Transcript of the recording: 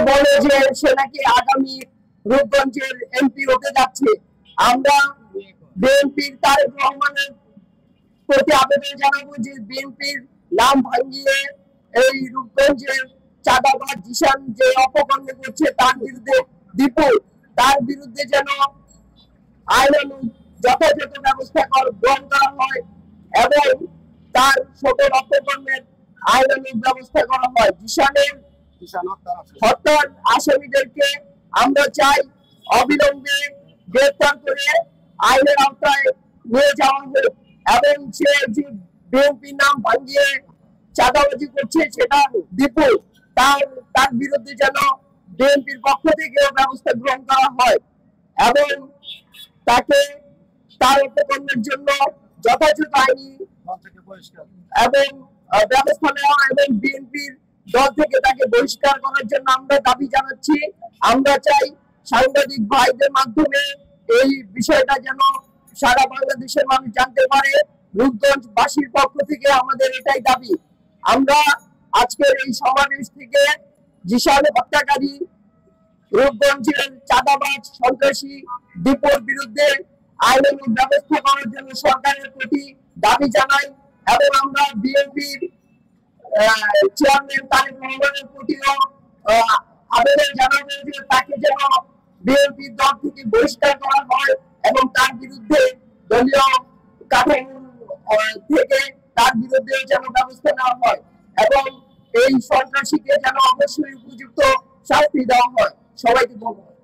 বলে যে সে নাকি আগামী রূপগঞ্জের এমপি হতে যাচ্ছে। আমরা বিএনপির তারেক রহমানের প্রতি আবেদন জানাবো যে বিএনপির নাম ভাঙিয়ে এই রূপগঞ্জের চাঁদাবাজ জিশান যে অপকর্ম করছে তার বিরুদ্ধে দীপু তার বিরুদ্ধে যেন আইনানুগ যথাযথ ব্যবস্থা গ্রহণ করা হয় এবং তার সকল অপকর্মের আইনানুগ ব্যবস্থা করা হয়। জিশানের হত্যার আসামিদেরকে আমরা চাই অবিলম্বে গ্রেফতার করে আইনের আওতায় নিয়ে যাওয়া হোক এবং সে যে বিএনপির নাম ভাঙিয়ে চাঁদাবাজি করছে সেটা দীপু তার বিরুদ্ধে যেন বিএনপির পক্ষ থেকে ব্যবস্থা গ্রহণ করা হয় এবং তাকে তার অপকর্মের জন্য যথাযথ আইনি এবং ব্যবস্থা নেওয়া এবং বিএনপির দল থেকে তাকে বহিষ্কার করার জন্য আমরা দাবি জানাচ্ছি। আমরা চাই সাংবাদিক ভাইদের মাধ্যমে এই বিষয়টা যেন সারা বাংলাদেশের মানুষ জানতে পারে। রূপগঞ্জবাসীর পক্ষ থেকে আমাদের এটাই দাবি। আমরা আজকের এই সমাবেশ থেকে জিশান হত্যাকারী রূপগঞ্জের চাঁদাবাজ সন্ত্রাসী দীপুর বিরুদ্ধে আইনানুগ ব্যবস্থা করার জন্য সরকারের প্রতি দাবি জানাই এবং আমরা বিএনপির চেয়ারম্যান তারেক রহমানের প্রতিও আবেদন জানাবো যে তাকে যেন বিএনপির দল থেকে বহিষ্কার করা হয় এবং তার বিরুদ্ধে দলীয় কাঠামো থেকে তার বিরুদ্ধে যেন ব্যবস্থা নেওয়া হয় এবং এই সন্ত্রাসীকে যেন অবশ্যই উপযুক্ত শাস্তি দেওয়া হয়। সবাইকে ধন্যবাদ।